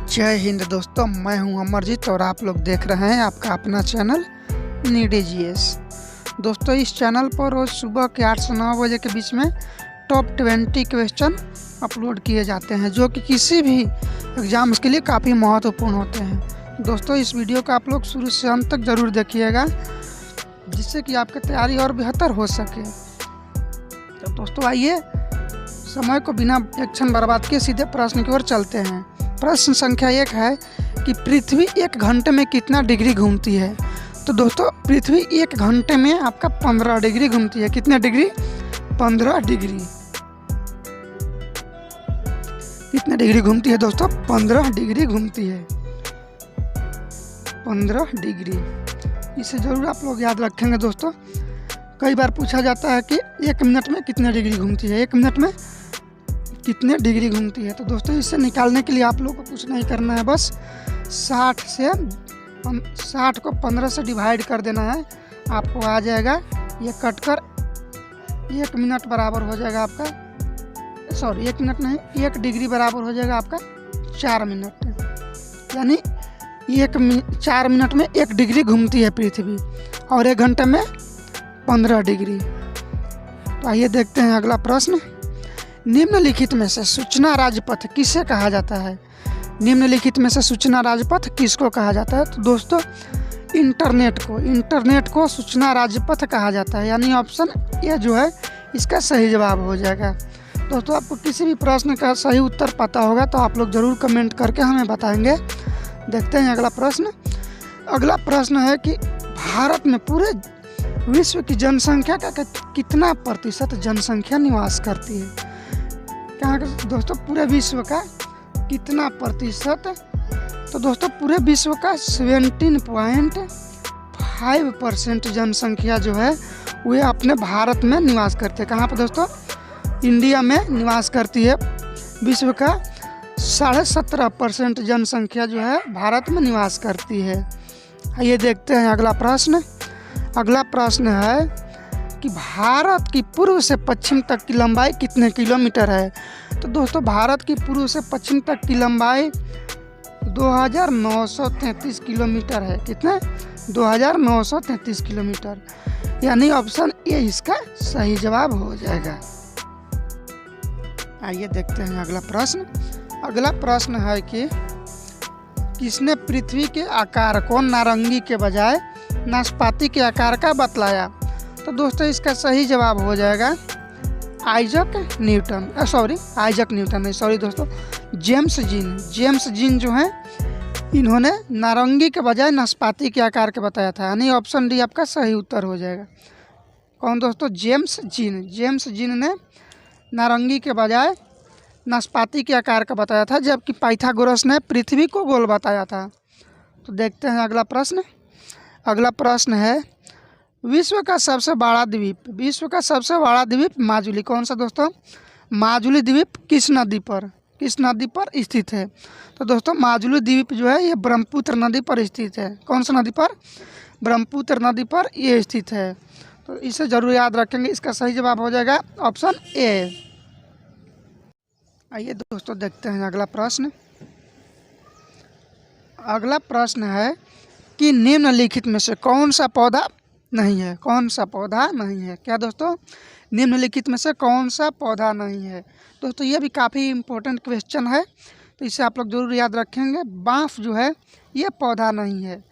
जय हिंद दोस्तों, मैं हूं अमरजीत और आप लोग देख रहे हैं आपका अपना चैनल नीडी जीएस। दोस्तों, इस चैनल पर रोज़ सुबह के 8 से 9 बजे के बीच में टॉप 20 क्वेश्चन अपलोड किए जाते हैं जो कि किसी भी एग्ज़ाम्स के लिए काफ़ी महत्वपूर्ण होते हैं। दोस्तों, इस वीडियो को आप लोग शुरू से अंत तक ज़रूर देखिएगा जिससे कि आपकी तैयारी और बेहतर हो सके। तो दोस्तों, आइए समय को बिना एक क्षण बर्बाद किए सीधे प्रश्न की ओर चलते हैं। प्रश्न संख्या 1 है कि पृथ्वी 1 घंटे में कितना डिग्री घूमती है। तो दोस्तों, पृथ्वी 1 घंटे में आपका 15 डिग्री घूमती है। कितने डिग्री? 15 डिग्री। कितने डिग्री घूमती है दोस्तों? 15 डिग्री घूमती है। 15 डिग्री। इसे ज़रूर आप लोग याद रखेंगे दोस्तों। कई बार पूछा जाता है कि 1 मिनट में कितने डिग्री घूमती है, 1 मिनट में कितने डिग्री घूमती है। तो दोस्तों, इसे निकालने के लिए आप लोगों को कुछ नहीं करना है, बस 60 को 15 से डिवाइड कर देना है। आपको आ जाएगा, ये कटकर 1 मिनट बराबर हो जाएगा आपका, सॉरी 1 मिनट नहीं, 1 डिग्री बराबर हो जाएगा आपका 4 मिनट। यानी 4 मिनट में 1 डिग्री घूमती है पृथ्वी और 1 घंटे में 15 डिग्री। तो आइए देखते हैं अगला प्रश्न। निम्नलिखित में से सूचना राजपथ किसे कहा जाता है? निम्नलिखित में से सूचना राजपथ किसको कहा जाता है? तो दोस्तों, इंटरनेट को सूचना राजपथ कहा जाता है। यानी ऑप्शन ए जो है इसका सही जवाब हो जाएगा। दोस्तों, आपको किसी भी प्रश्न का सही उत्तर पता होगा तो आप लोग ज़रूर कमेंट करके हमें बताएंगे। देखते हैं अगला प्रश्न। अगला प्रश्न है कि भारत में पूरे विश्व की जनसंख्या का कितना प्रतिशत जनसंख्या निवास करती है? कहाँ का दोस्तों? पूरे विश्व का कितना प्रतिशत? तो दोस्तों, पूरे विश्व का 17.5% जनसंख्या जो है वह अपने भारत में निवास करते हैं। कहाँ पर दोस्तों? इंडिया में निवास करती है। विश्व का 17.5% जनसंख्या जो है भारत में निवास करती है। आइए देखते हैं अगला प्रश्न। अगला प्रश्न है कि भारत की पूर्व से पश्चिम तक की लंबाई कितने किलोमीटर है? तो दोस्तों, भारत की पूर्व से पश्चिम तक की लंबाई 2933 किलोमीटर है। कितने? 2933 किलोमीटर। यानी ऑप्शन ए इसका सही जवाब हो जाएगा। आइए देखते हैं अगला प्रश्न। अगला प्रश्न है कि किसने पृथ्वी के आकार को नारंगी के बजाय नाशपाती के आकार का बतलाया? तो दोस्तों, इसका सही जवाब हो जाएगा आइजक न्यूटन दोस्तों, जेम्स जीन जो हैं इन्होंने नारंगी के बजाय नाशपाती के आकार के बताया था। यानी ऑप्शन डी आपका सही उत्तर हो जाएगा। कौन दोस्तों? जेम्स जीन ने नारंगी के बजाय नाशपाती के आकार का बताया था, जबकि पाइथागोरस ने पृथ्वी को गोल बताया था। तो देखते हैं अगला प्रश्न। अगला प्रश्न है विश्व का सबसे बड़ा द्वीप माजुली। कौन सा दोस्तों? माजुली द्वीप किस नदी पर स्थित है? तो दोस्तों, माजुली द्वीप जो है ये ब्रह्मपुत्र नदी पर स्थित है। कौन सा नदी पर? ब्रह्मपुत्र नदी पर ये स्थित है। तो इसे जरूर याद रखेंगे। इसका सही जवाब हो जाएगा ऑप्शन ए। आइए दोस्तों देखते हैं अगला प्रश्न। अगला प्रश्न है कि निम्नलिखित में से कौन सा पौधा नहीं है? क्या दोस्तों? निम्नलिखित में से कौन सा पौधा नहीं है? दोस्तों, ये भी काफ़ी इम्पोर्टेंट क्वेश्चन है, तो इसे आप लोग जरूर याद रखेंगे। बांस जो है ये पौधा नहीं है।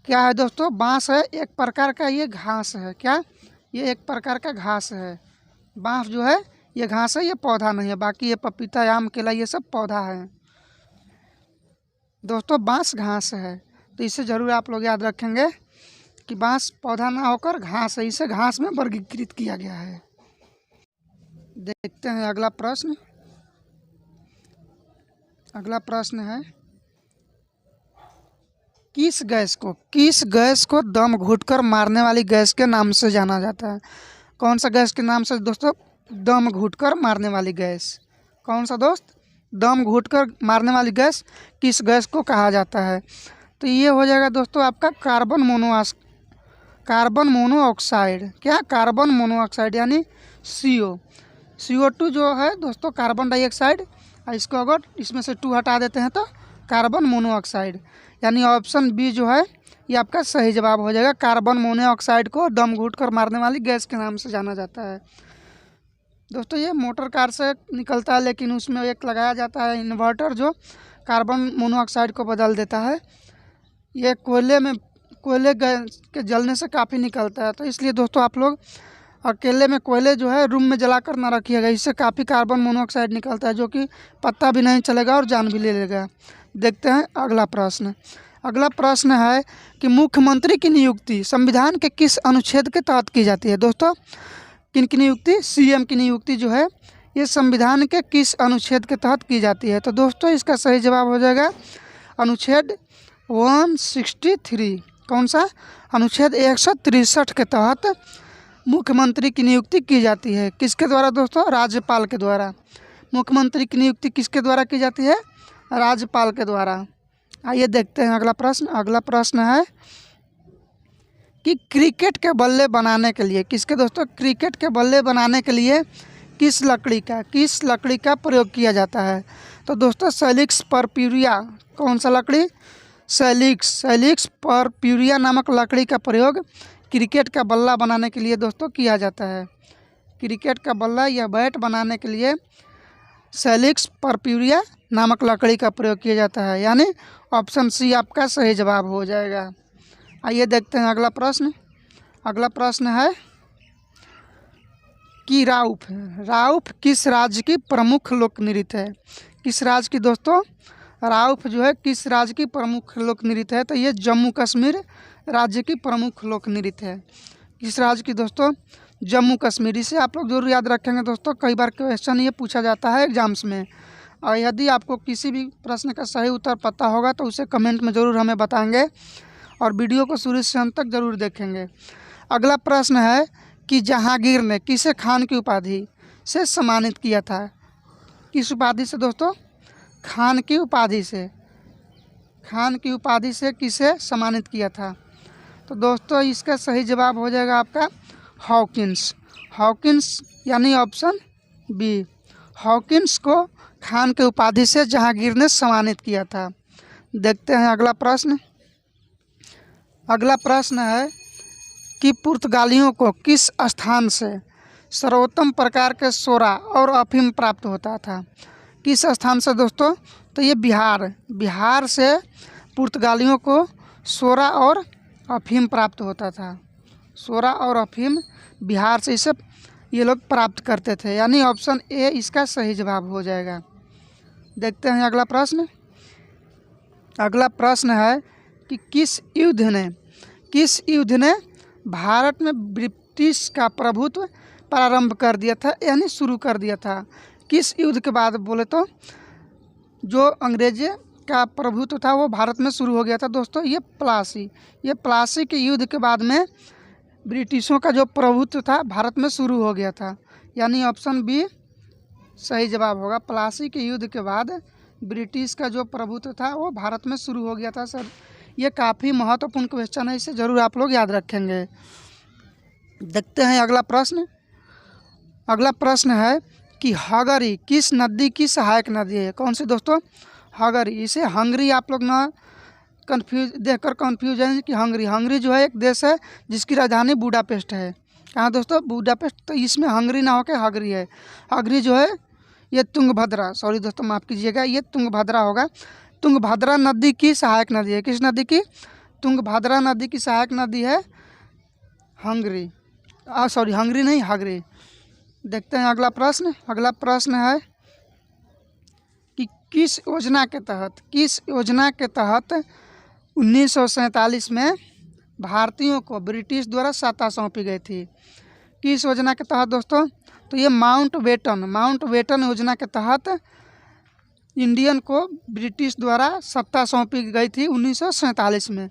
क्या है दोस्तों? बांस है एक प्रकार का, ये घास है। क्या? ये एक प्रकार का घास है। बांस जो है ये घास है, ये पौधा नहीं है। बाकी ये पपीता, आम, केला ये सब पौधा है। दोस्तों, बांस घास है, तो इसे ज़रूर आप लोग याद रखेंगे कि बांस पौधा ना होकर घास है। इसे घास में वर्गीकृत किया गया है। देखते हैं अगला प्रश्न। अगला प्रश्न है किस गैस को दम घुटकर मारने वाली गैस के नाम से जाना जाता है? कौन सा गैस के नाम से दोस्तों? दम घुटकर मारने वाली गैस। कौन सा दोस्त? दम घुटकर मारने वाली गैस किस गैस को कहा जाता है? तो ये हो जाएगा दोस्तों आपका कार्बन मोनोऑक्साइड। क्या? कार्बन मोनोऑक्साइड यानी CO2 जो है दोस्तों कार्बन डाइऑक्साइड। इसको अगर इसमें से 2 हटा देते हैं तो कार्बन मोनोऑक्साइड, यानी ऑप्शन बी जो है ये आपका सही जवाब हो जाएगा। कार्बन मोनोऑक्साइड को दम घुट कर मारने वाली गैस के नाम से जाना जाता है। दोस्तों ये मोटर कार से निकलता है, लेकिन उसमें एक लगाया जाता है इन्वर्टर जो कार्बन मोनोऑक्साइड को बदल देता है। ये कोयले के जलने से काफ़ी निकलता है, तो इसलिए दोस्तों आप लोग अकेले में कोयले जो है रूम में जलाकर ना रखिएगा, इससे काफ़ी कार्बन मोनोऑक्साइड निकलता है जो कि पता भी नहीं चलेगा और जान भी ले लेगा। देखते हैं अगला प्रश्न। अगला प्रश्न है कि मुख्यमंत्री की नियुक्ति संविधान के किस अनुच्छेद के तहत की जाती है। दोस्तों किन की नियुक्ति, सीएम की नियुक्ति जो है ये संविधान के किस अनुच्छेद के तहत की जाती है। तो दोस्तों इसका सही जवाब हो जाएगा अनुच्छेद 163। कौन सा? अनुच्छेद 163 के तहत मुख्यमंत्री की नियुक्ति की जाती है। किसके द्वारा दोस्तों? राज्यपाल के द्वारा। मुख्यमंत्री की नियुक्ति किसके द्वारा की जाती है? राज्यपाल के द्वारा। आइए देखते हैं अगला प्रश्न। अगला प्रश्न है कि क्रिकेट के बल्ले बनाने के लिए, किसके दोस्तों? क्रिकेट के बल्ले बनाने के लिए किस लकड़ी का प्रयोग किया जाता है। तो दोस्तों सैलिक्स परप्यूरिया। कौन सा लकड़ी? सैलिक्स परप्यूरिया नामक लकड़ी का प्रयोग क्रिकेट का बल्ला बनाने के लिए दोस्तों किया जाता है। क्रिकेट का बल्ला या बैट बनाने के लिए सैलिक्स परप्यूरिया नामक लकड़ी का प्रयोग किया जाता है, यानी ऑप्शन सी आपका सही जवाब हो जाएगा। आइए देखते हैं अगला प्रश्न। अगला प्रश्न है कि राउफ किस राज्य की प्रमुख लोक नृत्य है। किस राज्य की दोस्तों? राउफ जो है किस राज्य की प्रमुख लोक नृत्य है। तो ये जम्मू कश्मीर राज्य की प्रमुख लोक नृत्य है। किस राज्य की दोस्तों? जम्मू कश्मीर। इसे आप लोग जरूर याद रखेंगे दोस्तों, कई बार क्वेश्चन ये पूछा जाता है एग्जाम्स में। और यदि आपको किसी भी प्रश्न का सही उत्तर पता होगा तो उसे कमेंट में ज़रूर हमें बताएंगे और वीडियो को शुरू से अंत तक ज़रूर देखेंगे। अगला प्रश्न है कि जहांगीर ने किसे खान की उपाधि से सम्मानित किया था। किस उपाधि से दोस्तों? खान की उपाधि से। खान की उपाधि से किसे सम्मानित किया था। तो दोस्तों इसका सही जवाब हो जाएगा आपका हॉकिंस, यानी ऑप्शन बी। हॉकिंस को खान के उपाधि से जहांगीर ने सम्मानित किया था। देखते हैं अगला प्रश्न। अगला प्रश्न है कि पुर्तगालियों को किस स्थान से सर्वोत्तम प्रकार के सोरा और अफीम प्राप्त होता था। किस स्थान से दोस्तों? तो ये बिहार से पुर्तगालियों को सोरा और अफीम प्राप्त होता था। सोरा और अफीम बिहार से इसे ये लोग प्राप्त करते थे, यानी ऑप्शन ए इसका सही जवाब हो जाएगा। देखते हैं अगला प्रश्न। अगला प्रश्न है कि किस युद्ध ने भारत में ब्रिटिश का प्रभुत्व प्रारंभ कर दिया था, यानी शुरू कर दिया था। किस युद्ध के बाद बोले तो जो अंग्रेज का प्रभुत्व था वो भारत में शुरू हो गया था दोस्तों, ये प्लासी के युद्ध के बाद में ब्रिटिशों का जो प्रभुत्व था भारत में शुरू हो गया था, यानी ऑप्शन बी सही जवाब होगा। प्लासी के युद्ध के बाद ब्रिटिश का जो प्रभुत्व था वो भारत में शुरू हो गया था। सर ये काफ़ी महत्वपूर्ण क्वेश्चन है, इसे ज़रूर आप लोग याद रखेंगे। देखते हैं अगला प्रश्न। अगला प्रश्न है कि हगरी किस नदी की सहायक नदी है। कौन सी दोस्तों? हगरी। इसे हंगरी आप लोग ना देखकर कंफ्यूज हैं कि हंगरी जो है एक देश है जिसकी राजधानी बुडापेस्ट है। कहाँ दोस्तों? बुडापेस्ट। तो इसमें हंगरी ना होकर हगरी है। हगरी जो है ये तुंगभद्रा, सॉरी दोस्तों माफ़ कीजिएगा, ये तुंगभद्रा होगा। तुंगभद्रा नदी की सहायक नदी है। किस नदी की? तुंगभद्रा नदी की सहायक नदी है हंगरी, हंगरी नहीं, हगरी। देखते हैं अगला प्रश्न। अगला प्रश्न है कि किस योजना के तहत 1947 में भारतीयों को ब्रिटिश द्वारा सत्ता सौंपी गई थी। किस योजना के तहत दोस्तों? तो ये माउंटबेटन योजना के तहत इंडियन को ब्रिटिश द्वारा सत्ता सौंपी गई थी 1947 में।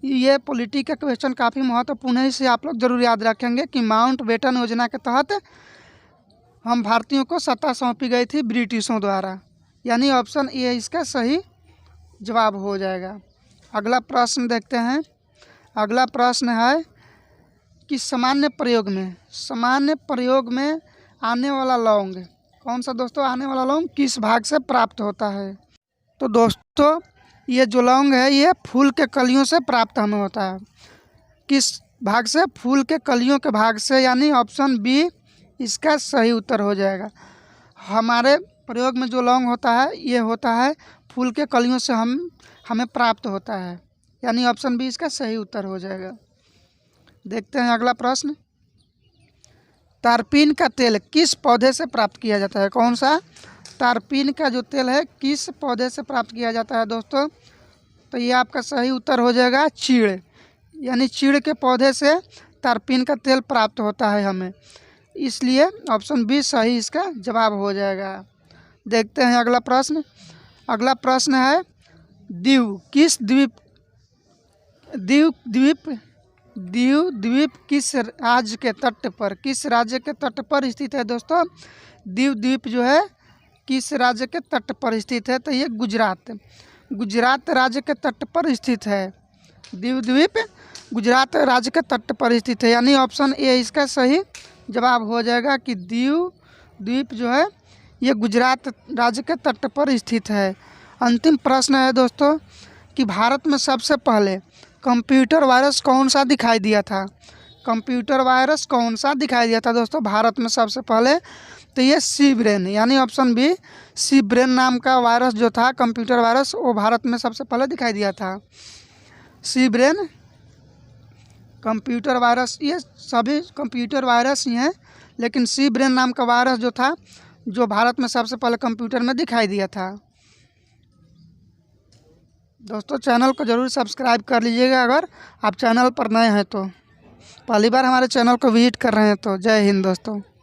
ये पॉलिटी का क्वेश्चन काफ़ी महत्वपूर्ण है, इसे आप लोग जरूर याद रखेंगे कि माउंटबेटन योजना के तहत हम भारतीयों को सत्ता सौंपी गई थी ब्रिटिशों द्वारा, यानी ऑप्शन ए इसका सही जवाब हो जाएगा। अगला प्रश्न देखते हैं। अगला प्रश्न है कि सामान्य प्रयोग में आने वाला लौंग, कौन सा दोस्तों? आने वाला लौंग किस भाग से प्राप्त होता है। तो दोस्तों ये जो लौंग है ये फूल के कलियों से प्राप्त हमें होता है। किस भाग से? फूल के कलियों के भाग से, यानी ऑप्शन बी इसका सही उत्तर हो जाएगा। हमारे प्रयोग में जो लौंग होता है ये होता है फूल के कलियों से हमें प्राप्त होता है, यानी ऑप्शन बी इसका सही उत्तर हो जाएगा। देखते हैं अगला प्रश्न। तारपीन का तेल किस पौधे से प्राप्त किया जाता है? कौन सा? तारपीन का जो तेल है किस पौधे से प्राप्त किया जाता है दोस्तों? तो ये आपका सही उत्तर हो जाएगा चीड़, यानी चीड़ के पौधे से तारपीन का तेल प्राप्त होता है हमें, इसलिए ऑप्शन बी सही इसका जवाब हो जाएगा। देखते हैं अगला प्रश्न। अगला प्रश्न है दीव किस द्वीप किस राज्य के तट पर स्थित है दोस्तों? दीव द्वीप जो है किस राज्य के तट पर स्थित है? तो ये गुजरात राज्य के तट पर स्थित है। दीव द्वीप गुजरात राज्य के तट पर स्थित है, यानी ऑप्शन ए इसका सही जवाब हो जाएगा कि दीव द्वीप जो है ये गुजरात राज्य के तट पर स्थित है। अंतिम प्रश्न है दोस्तों कि भारत में सबसे पहले कंप्यूटर वायरस कौन सा दिखाई दिया था? कंप्यूटर वायरस कौन सा दिखाई दिया था दोस्तों भारत में सबसे पहले? तो ये सी ब्रेन, यानी ऑप्शन बी सी ब्रेन नाम का वायरस जो था कंप्यूटर वायरस वो भारत में सबसे पहले दिखाई दिया था। सी ब्रेन कंप्यूटर वायरस, ये सभी कंप्यूटर वायरस ही हैं, लेकिन सी ब्रेन नाम का वायरस जो था जो भारत में सबसे पहले कंप्यूटर में दिखाई दिया था। दोस्तों चैनल को ज़रूर सब्सक्राइब कर लीजिएगा अगर आप चैनल पर नए हैं तो, पहली बार हमारे चैनल को विजिट कर रहे हैं तो। जय हिंद दोस्तों।